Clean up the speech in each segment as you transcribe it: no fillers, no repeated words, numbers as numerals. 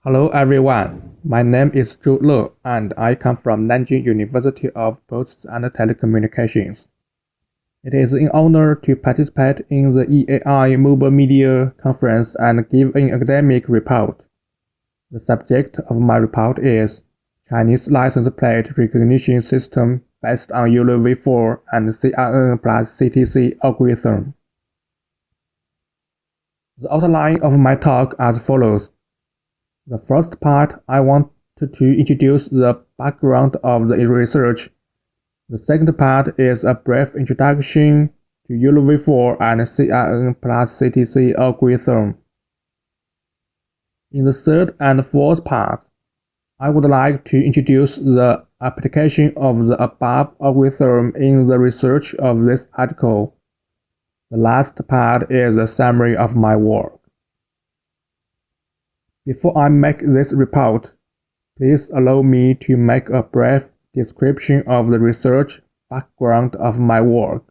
Hello everyone, my name is Zhao and I come from Nanjing University of Posts and Telecommunications. It is an honor to participate in the EAI Mobile Media Conference and give an academic report. The subject of my report is Chinese license plate recognition system based on Yolov5 and Xi'an plus CTC algorithm. The outline of my talk as follows. The first part, I want to introduce the background of the research. The second part is a brief introduction to Yolov5 and Xi'an plus CTC algorithm. In the third and fourth part, I would like to introduce the application of the above algorithm in the research of this article. The last part is a summary of my work. Before I make this report, please allow me to make a brief description of the research background of my work.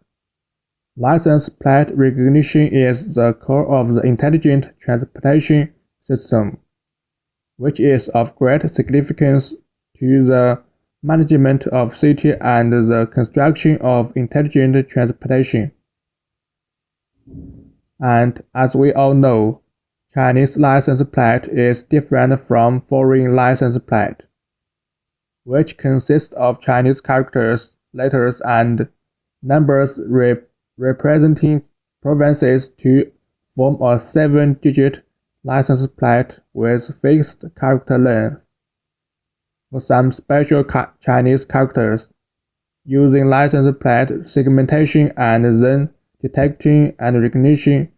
License plate recognition is the core of the intelligent transportation system, which is of great significance to the management of city and the construction of intelligent transportation. And as we all know, Chinese license plate is different from foreign license plate, which consists of Chinese characters, letters, and numbers representing provinces to form a 7-digit license plate with fixed character length. For some special Chinese characters, using license plate segmentation and then detection and recognition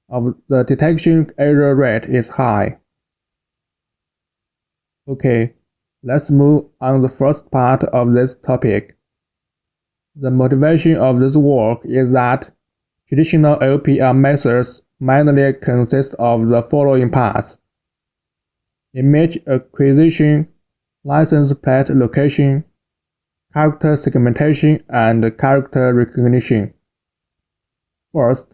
of the detection error rate is high. Okay, let's move on the first part of this topic. The motivation of this work is that traditional LPR methods mainly consist of the following parts: image acquisition, license plate location, character segmentation, and character recognition. First,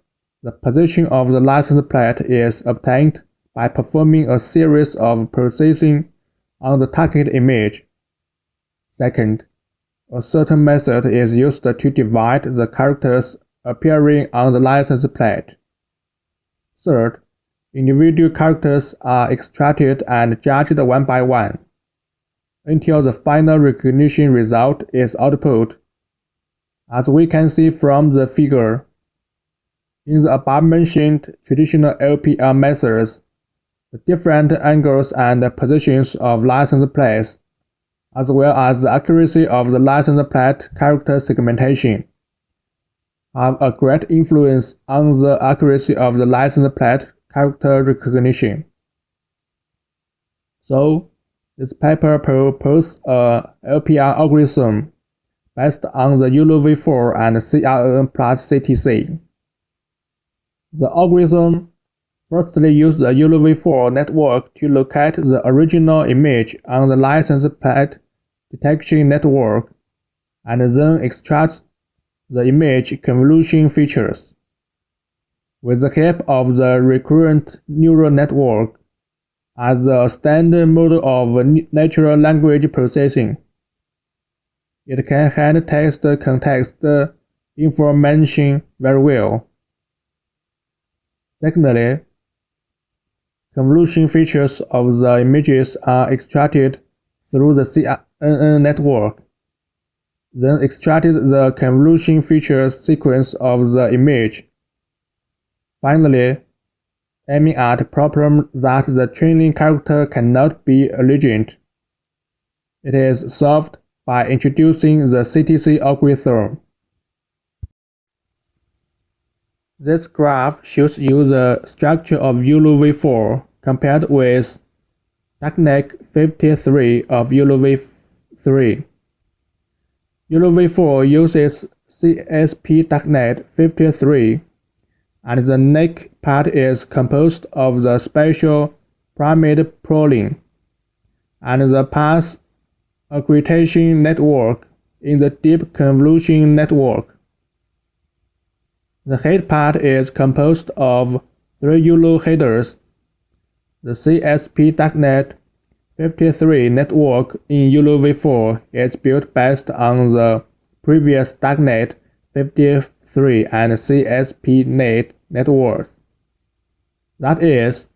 the position of the license plate is obtained by performing a series of processing on the target image. Second, a certain method is used to divide the characters appearing on the license plate. Third, individual characters are extracted and judged one by one, until the final recognition result is output. As we can see from the figure, in the above-mentioned traditional LPR methods, the different angles and positions of license plates, as well as the accuracy of the license plate character segmentation, have a great influence on the accuracy of the license plate character recognition. So, this paper proposes a LPR algorithm based on the Yolov5 and Xi'an plus CTC. The algorithm firstly uses the Yolov5 network to locate the original image on the license plate detection network, and then extracts the image convolution features. With the help of the recurrent neural network as a standard model of natural language processing, it can handle text context information very well. Secondly, convolution features of the images are extracted through the CNN network, then extracted the convolution features sequence of the image. Finally, aiming at a problem that the training character cannot be elegant, it is solved by introducing the CTC algorithm. This graph shows you the structure of Yolov5 compared with Technic 53 of Yolov3. Yolov4 uses CSP.NET 53, and the NIC part is composed of the spatial pyramid pooling and the path aggregation network in the deep convolution network. The head part is composed of 3 YOLO headers: the CSP.NET, 53 network in Yolov5 is built based on the previous darknet 53 and CSPNet networks. That is,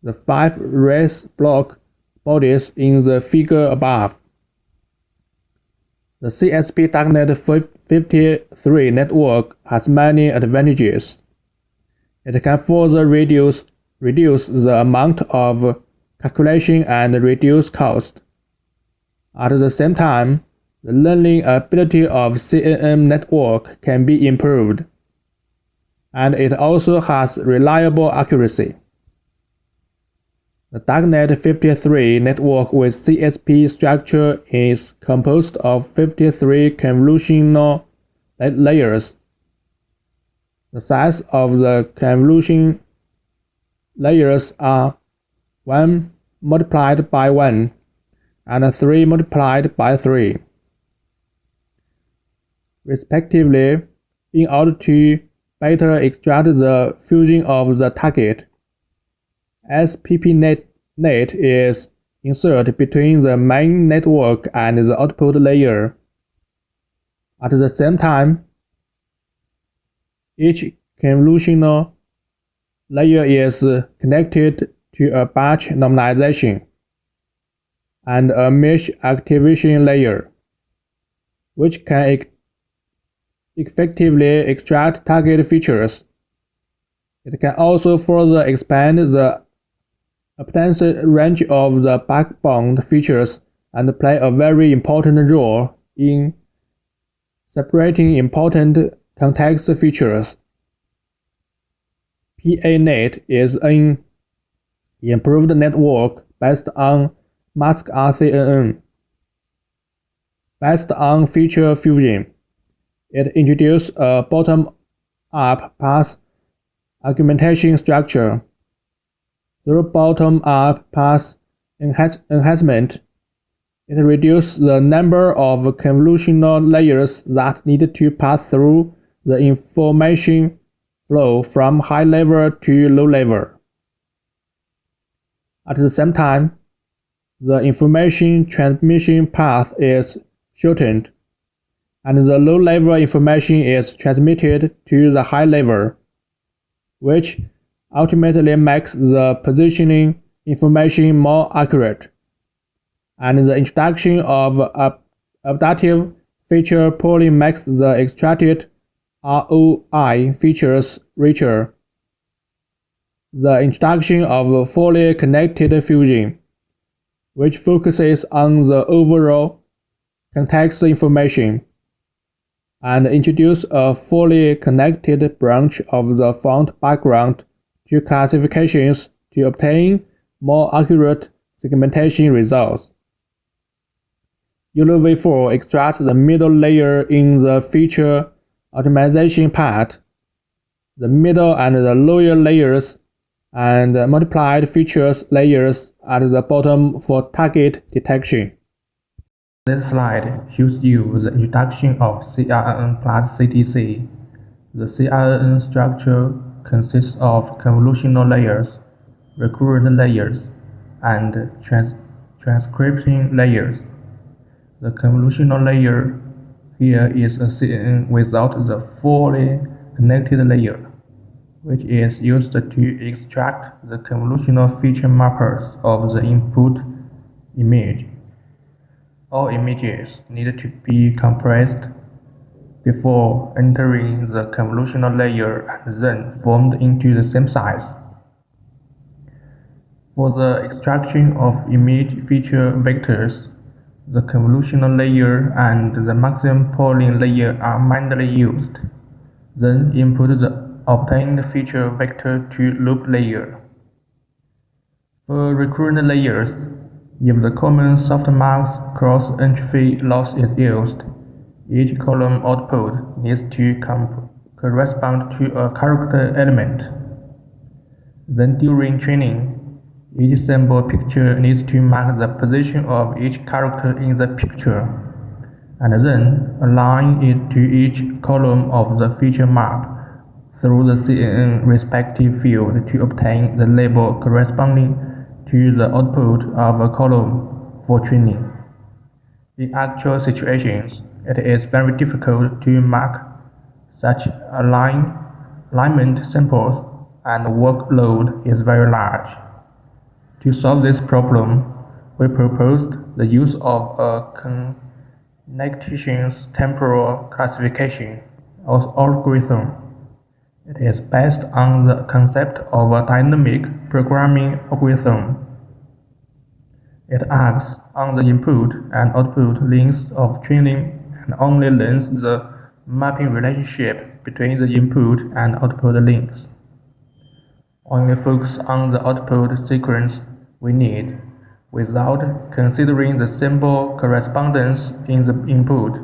the 5 race block bodies in the figure above. The CSP darknet 53 network has many advantages. It can further reduce the amount of calculation and reduce cost. At the same time, the learning ability of CNN network can be improved, and it also has reliable accuracy. The darknet 53 network with CSP structure is composed of 53 convolutional layers. The size of the convolution layers are 1 multiplied by 1 and 3 multiplied by 3, respectively, in order to better extract the fusion of the target. SPPNet is inserted between the main network and the output layer. At the same time, each convolutional layer is connected to a batch normalization and a mesh activation layer, which can effectively extract target features. It can also further expand the appendance range of the backbone features and play a very important role in separating important context features. PANet is an improved network based on mask RCNN. Based on feature fusion, it introduced a bottom-up path augmentation structure. Through bottom-up path enhancement, it reduced the number of convolutional layers that need to pass through the information flow from high level to low level. At the same time, the information transmission path is shortened, and the low-level information is transmitted to the high level, which ultimately makes the positioning information more accurate, and the introduction of adaptive feature pooling makes the extracted ROI features richer. The introduction of fully connected fusion, which focuses on the overall context information, and introduce a fully connected branch of the font background to classifications to obtain more accurate segmentation results. Yolov5 extracts the middle layer in the feature optimization part, the middle and the lower layers, and multiplied features layers at the bottom for target detection. This slide shows you the introduction of CRNN plus CTC. The CRNN structure consists of convolutional layers, recurrent layers, and transcription layers. The convolutional layer here is a CNN without the fully connected layer, which is used to extract the convolutional feature mappers of the input image. All images need to be compressed before entering the convolutional layer and then formed into the same size. For the extraction of image feature vectors, the convolutional layer and the maximum pooling layer are manually used. Then input the obtained feature vector to loop layer. For recurrent layers, if the common softmax cross-entropy loss is used, each column output needs to correspond to a character element. Then during training, each symbol picture needs to mark the position of each character in the picture, and then align it to each column of the feature map through the CNN respective field to obtain the label corresponding to the output of a column for training. In actual situations, it is very difficult to mark such alignment samples, and the workload is very large. To solve this problem, we proposed the use of a connections temporal classification algorithm. It is based on the concept of a dynamic programming algorithm. It acts on the input and output links of training and only learns the mapping relationship between the input and output links. Only focus on the output sequence we need, without considering the simple correspondence in the input.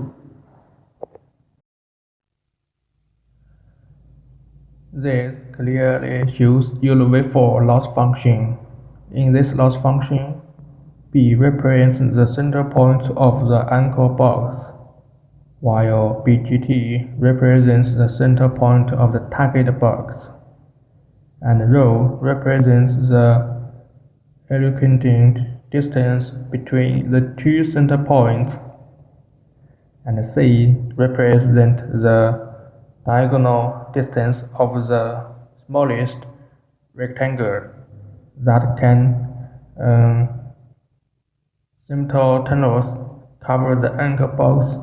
This clearly shows Yolov5 loss function. In this loss function, B represents the center point of the anchor box, while BGT represents the center point of the target box, and Rho represents the equivalent distance between the two center points, and C represents the diagonal distance of the smallest rectangle that can simultaneously cover the anchor box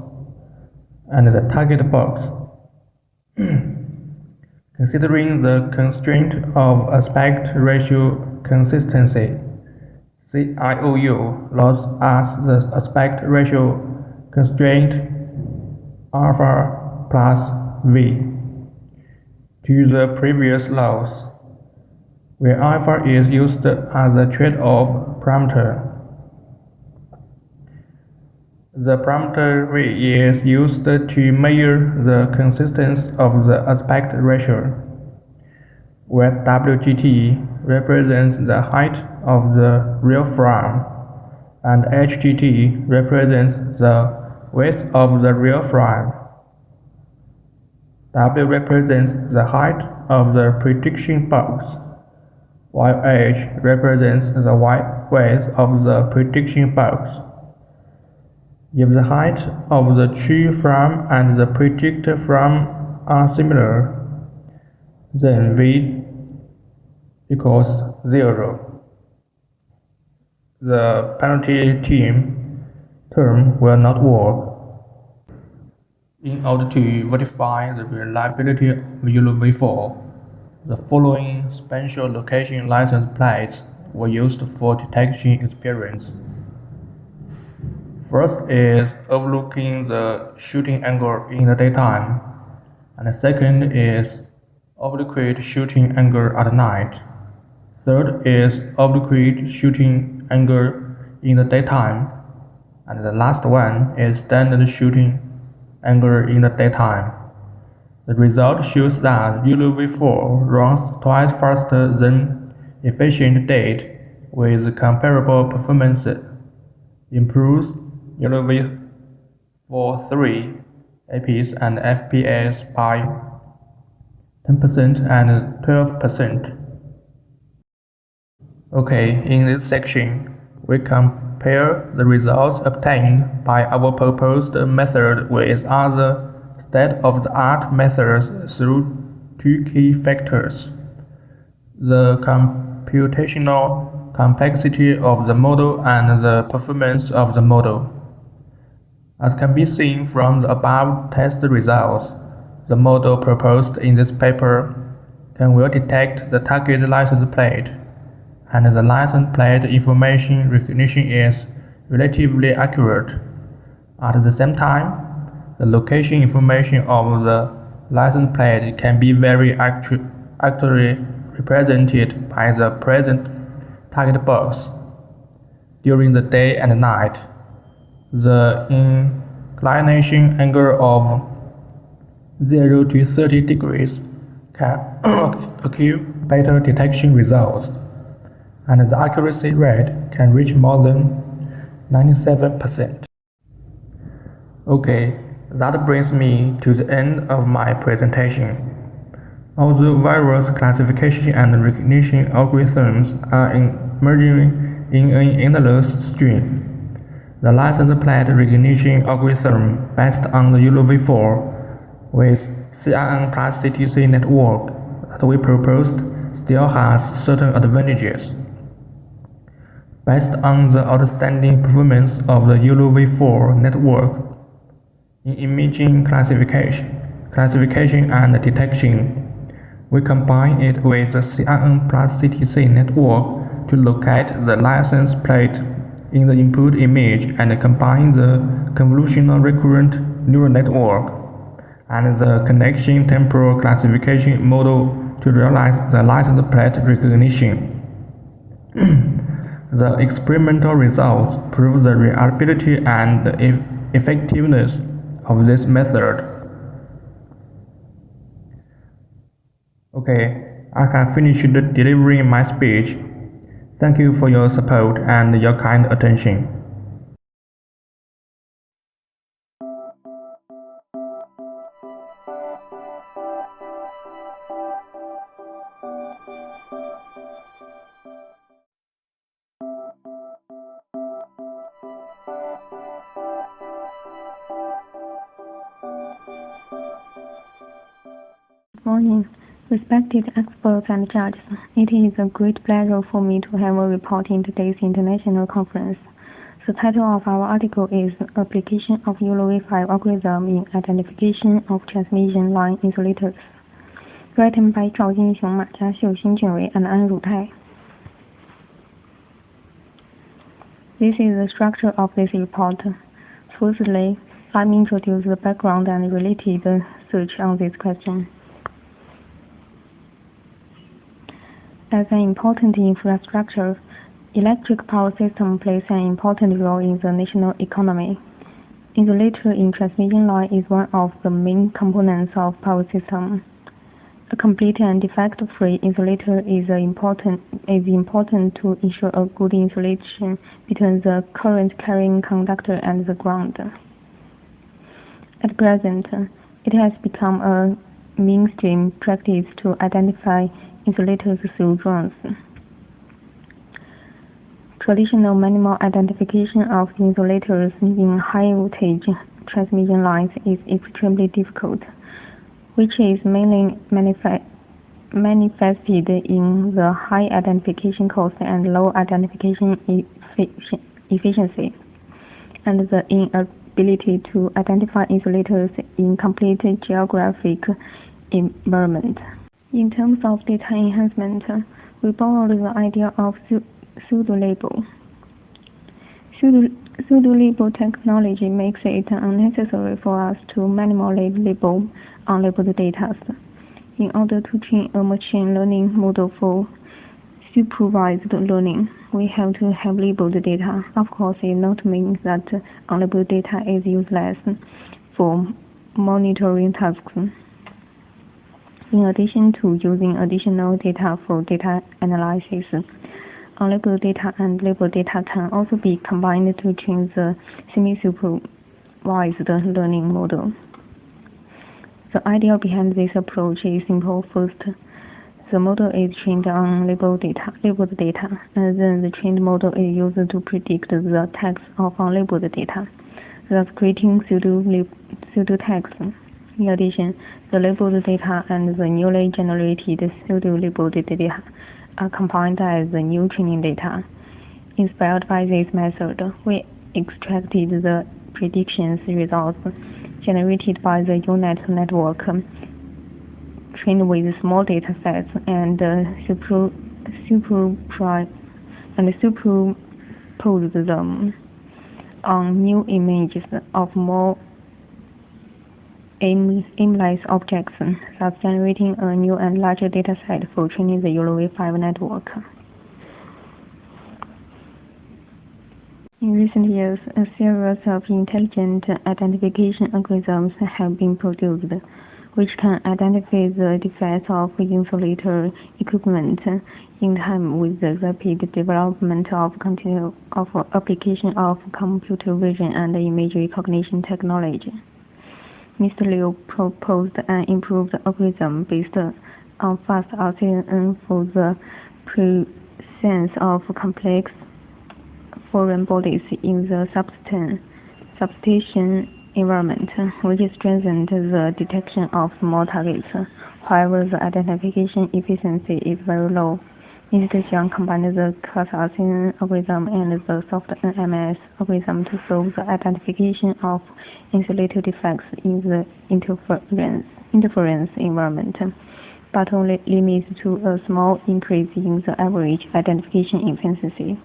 and the target box. Considering the constraint of aspect ratio consistency, CIOU loss as the aspect ratio constraint alpha plus V to the previous laws, where alpha is used as a trade-off parameter. The parameter V is used to measure the consistency of the aspect ratio, where WGT represents the height of the real frame, and HGT represents the width of the real frame. W represents the height of the prediction box, while H represents the width of the prediction box. If the height of the true frame and the predicted frame are similar, then V equals 0. The penalty term will not work. In order to verify the reliability of Yolov5, the following spatial location license plates were used for detection experience. First is overlooking the shooting angle in the daytime, and the second is oblique shooting angle at night. Third is oblique shooting angle in the daytime, and the last one is standard shooting angle in the daytime. The result shows that Yolov5 runs twice faster than efficient date with comparable performance, improves Yolov5 APs and FPS by 10% and 12%. Okay, in this section, we compare the results obtained by our proposed method with other state-of-the-art methods through two key factors: the computational complexity of the model and the performance of the model. As can be seen from the above test results, the model proposed in this paper can well detect the target license plate, and the license plate information recognition is relatively accurate. At the same time, the location information of the license plate can be very accurately represented by the present target box. During the day and night, the inclination angle of 0 to 30 degrees can occur better detection results, and the accuracy rate can reach more than 97%. Okay, that brings me to the end of my presentation. Although various classification and recognition algorithms are emerging in an endless stream, the license plate recognition algorithm based on the Yolov5 with Xi'an plus CTC network that we proposed still has certain advantages. Based on the outstanding performance of the Yolov5 network in imaging classification and detection, we combine it with the Xi'an plus CTC network to locate the license plate in the input image and combine the convolutional recurrent neural network and the connection temporal classification model to realize the license plate recognition. The experimental results prove the reliability and effectiveness of this method. Okay, I have finished delivering my speech. Thank you for your support and your kind attention. Good morning, respected experts and judges. It is a great pleasure for me to have a report in today's international conference. The title of our article is Application of Yolov5 Algorithm in Identification of Transmission Line Insulators, written by Zhao, Jinxiong, Jiaxiu, Junwei, and Rutai. This is the structure of this report. Firstly, let me introduce the background and related research on this question. As an important infrastructure, electric power system plays an important role in the national economy. Insulator in transmission line is one of the main components of power system. A complete and defect-free insulator is important to ensure a good insulation between the current carrying conductor and the ground. At present, it has become a mainstream practice to identify insulators through drones. Traditional manual identification of insulators in high voltage transmission lines is extremely difficult, which is mainly manifested in the high identification cost and low identification efficiency, and the inability to identify insulators in complete geographic environment. In terms of data enhancement, we borrowed the idea of pseudo-label. Pseudo-label technology makes it unnecessary for us to manually label unlabeled data. In order to train a machine learning model for supervised learning, we have to have labeled data. Of course, it not means that unlabeled data is useless for monitoring tasks. In addition to using additional data for data analysis, unlabeled data and labeled data can also be combined to train the semi-supervised learning model. The idea behind this approach is simple. First, the model is trained on labeled data, and then the trained model is used to predict the text of unlabeled data, thus creating pseudo-text. In addition, the labeled data and the newly generated pseudo-labeled data are combined as the new training data. Inspired by this method, we extracted the predictions results generated by the UNet network, trained with small data sets, and superposed them on new images of more aimless objects, thus generating a new and larger dataset for training the Yolov5 network. In recent years, a series of intelligent identification algorithms have been produced, which can identify the defects of insulator equipment in time with the rapid development of application of computer vision and image recognition technology. Mr. Liu proposed an improved algorithm based on fast RCN for the presence of complex foreign bodies in the substation environment, which strengthened the detection of small targets. However, the identification efficiency is very low. Mr. Xi'an combined the class-RCN algorithm and the soft NMS algorithm to solve the identification of insulator defects in the interference environment, but only limits to a small increase in the average identification efficiency.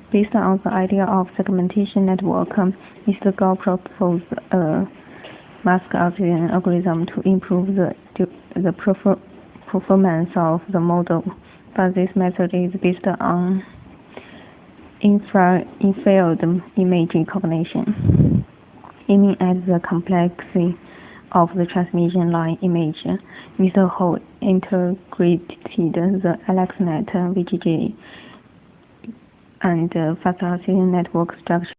Based on the idea of segmentation network, Mr. Gao proposed a mask RCN algorithm to improve the performance of the model, but this method is based on infield image recognition, aiming at the complexity of the transmission line image. Mr. Ho integrated the AlexNet, VGG, and fast RCN network structure.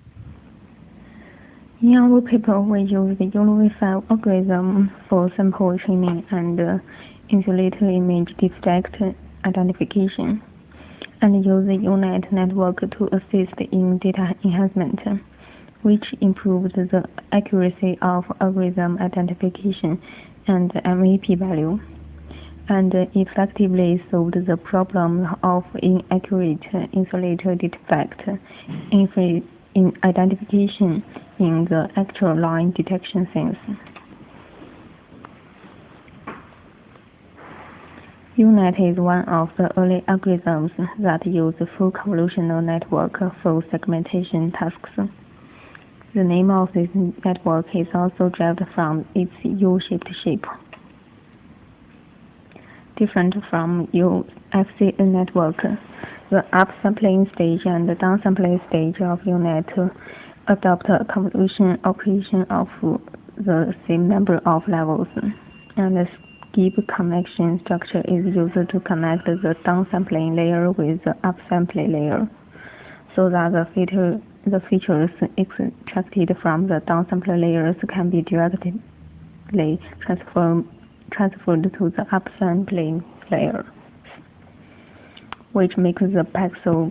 In our paper, we used the Yolov5 algorithm for sample training and insulator image defect identification, and use the UNet network to assist in data enhancement, which improved the accuracy of algorithm identification and MVP value, and effectively solved the problem of inaccurate insulator defect in identification in the actual line detection scenes. UNet is one of the early algorithms that use full convolutional network for segmentation tasks. The name of this network is also derived from its U-shaped shape. Different from FCN network, the upsampling stage and the downsampling stage of UNet adopt a convolution operation of the same number of levels, and the skip connection structure is used to connect the downsampling layer with the upsampling layer, so that the features extracted from the downsampling layers can be directly transferred to the upsampling layer, which makes the pixel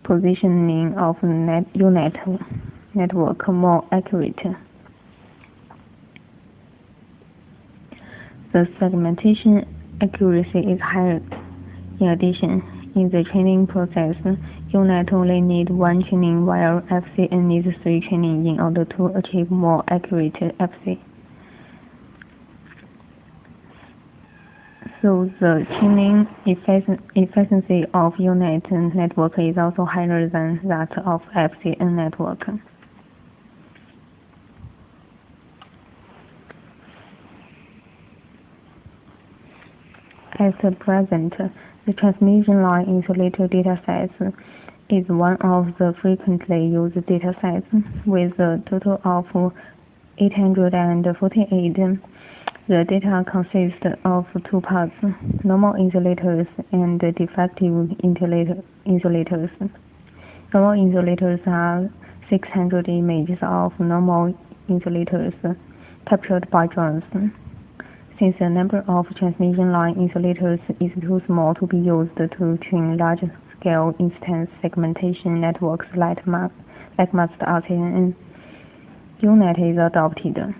positioning of UNet network more accurate. The segmentation accuracy is higher. In addition, in the training process, UNet only needs one training, while FCN needs 3 training in order to achieve more accurate FC. So the training efficiency of UNet network is also higher than that of FCN network. At present, the transmission line insulator datasets is one of the frequently used datasets, with a total of 848. The data consists of 2 parts: normal insulators and defective insulators. Normal insulators are 600 images of normal insulators captured by drones. Since the number of transmission line insulators is too small to be used to train large-scale instance segmentation networks like masked RCN, UNet is adopted.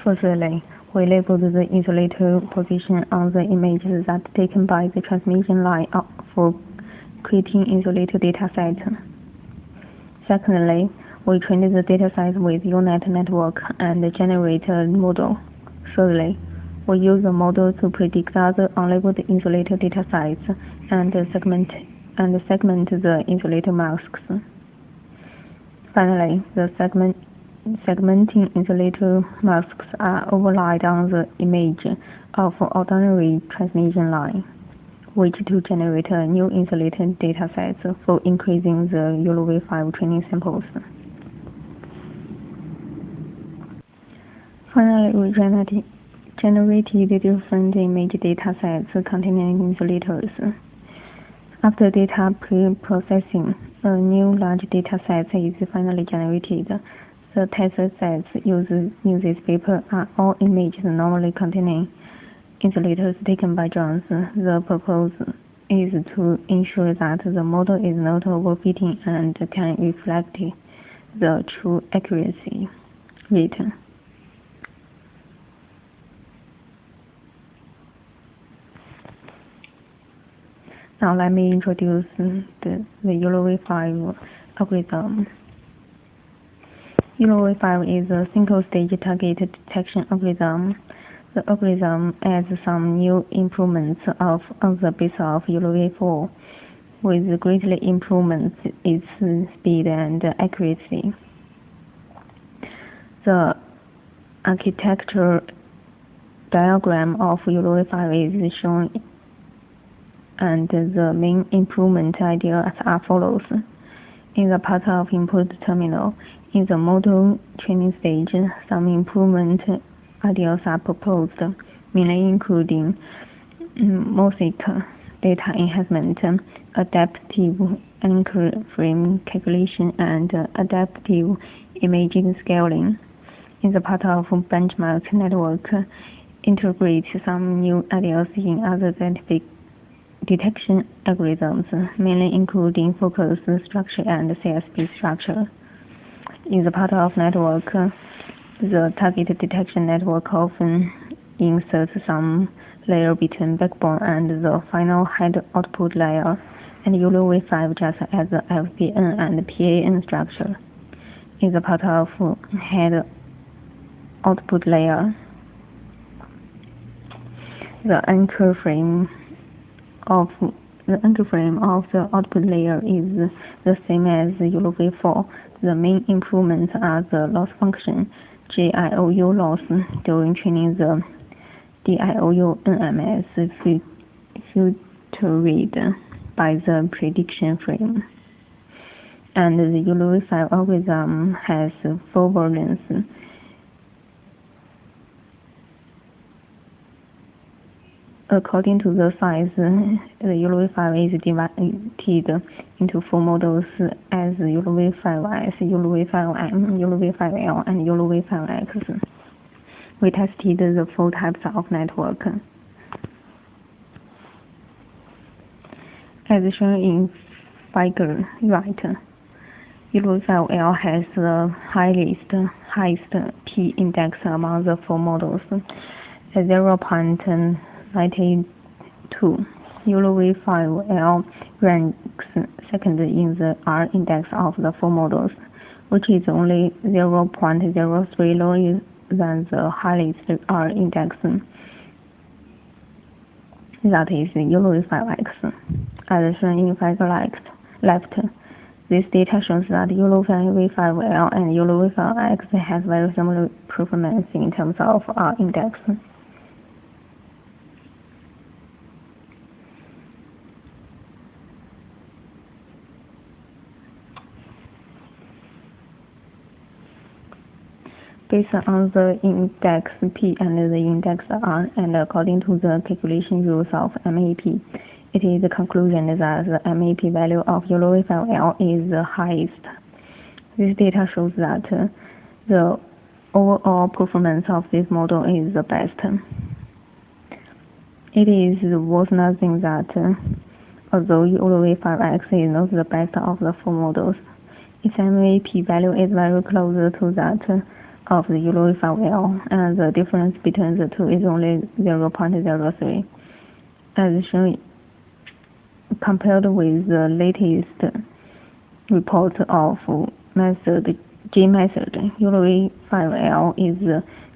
Firstly, we labeled the insulator position on the images that taken by the transmission line for creating insulator dataset. Secondly, we trained the dataset with UNet network and generate a model. Thirdly, we use the model to predict other unlabeled insulator datasets and segment the insulator masks. Finally, the segmenting insulator masks are overlaid on the image of ordinary transmission line, which to generate a new insulator dataset for increasing the Yolov5 training samples. Finally, we generated different image datasets containing insulators. After data pre-processing, a new large dataset is finally generated. The test sets used in this paper are all images normally containing insulators taken by drones. The purpose is to ensure that the model is not overfitting and can reflect the true accuracy rate. Now let me introduce the Yolov5 algorithm. Yolov5 is a single-stage target detection algorithm. The algorithm adds some new improvements on the base of Yolov4, with greatly improvements its speed and accuracy. The architecture diagram of Yolov5 is shown, and the main improvement ideas are follows. In the part of input terminal, in the model training stage, some improvement ideas are proposed, mainly including mosaic data enhancement, adaptive anchor frame calculation, and adaptive imaging scaling. In the part of benchmark network, integrate some new ideas in other scientific detection algorithms, mainly including focus structure and CSP structure. In the part of network, the target detection network often inserts some layer between backbone and the final head output layer, and Yolov5 just adds the FPN and PAN structure. In the part of head output layer, the anchor frame of the output layer is the same as Yolov4. The main improvements are the loss function, JIOU loss during training, the DIOU NMS filtered by the prediction frame. And the Yolov5 algorithm has 4 versions. According to the size, the Yolov5 is divided into 4 models as Yolov5S, Yolov5M, Yolov5L, and Yolov5X. We tested the 4 types of network. As shown in figure right, Yolov5L has the highest P index among the 4 models, at 0.92. Yolov5L ranks second in the R index of the 4 models, which is only 0.03 lower than the highest R index, that is Yolov5X. As shown in figure left, this data shows that Yolov5L and Yolov5X have very similar performance in terms of R index. Based on the index P and the index R, and according to the calculation rules of MAP, it is the conclusion that the MAP value of Yolov5L is the highest. This data shows that the overall performance of this model is the best. It is worth noting that although Yolov5X is not the best of the 4 models, its MAP value is very close to that of the Yolov5L, and the difference between the two is only 0.03. As shown, compared with the latest report of G method, Yolov5L is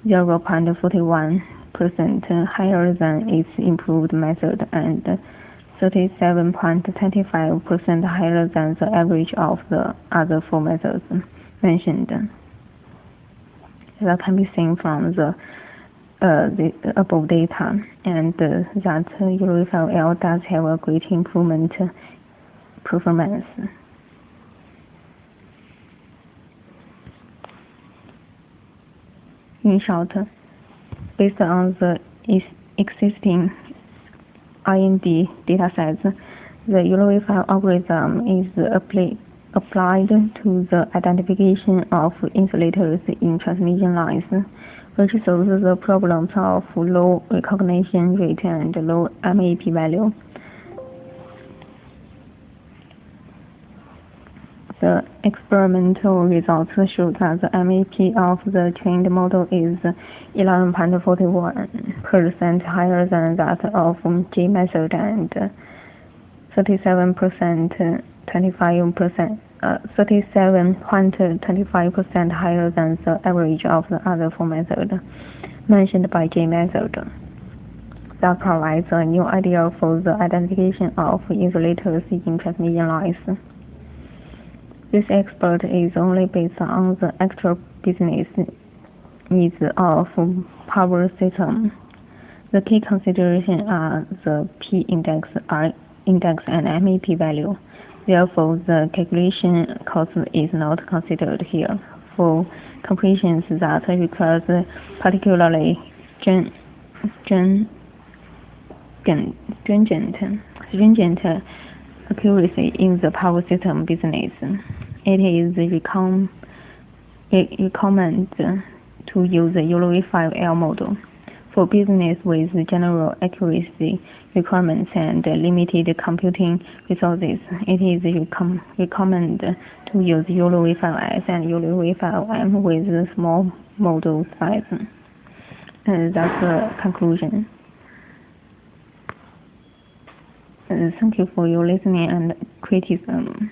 0.41% higher than its improved method and 37.25% higher than the average of the other 4 methods mentioned. That can be seen from the above data, and that Yolov5L does have a great improvement performance. In short, based on the existing IND datasets, the Yolov5 algorithm is applied to the identification of insulators in transmission lines, which solves the problems of low recognition rate and low MAP value. The experimental results show that the MAP of the trained model is 11.41% higher than that of J method and 37.25% higher than the average of the other four methods mentioned by J method. That provides a new idea for the identification of insulators in transmission lines. This expert is only based on the actual business needs of power system. The key considerations are the P index, R index, and MAP value. Therefore, the calculation cost is not considered here. For completions that requires particularly stringent accuracy in the power system business, it is recommended to use the Yolov5 model. For business with general accuracy requirements and limited computing resources, it is recommended to use Yolov5S and Yolov5M with small model size. That's the conclusion. Thank you for your listening and criticism.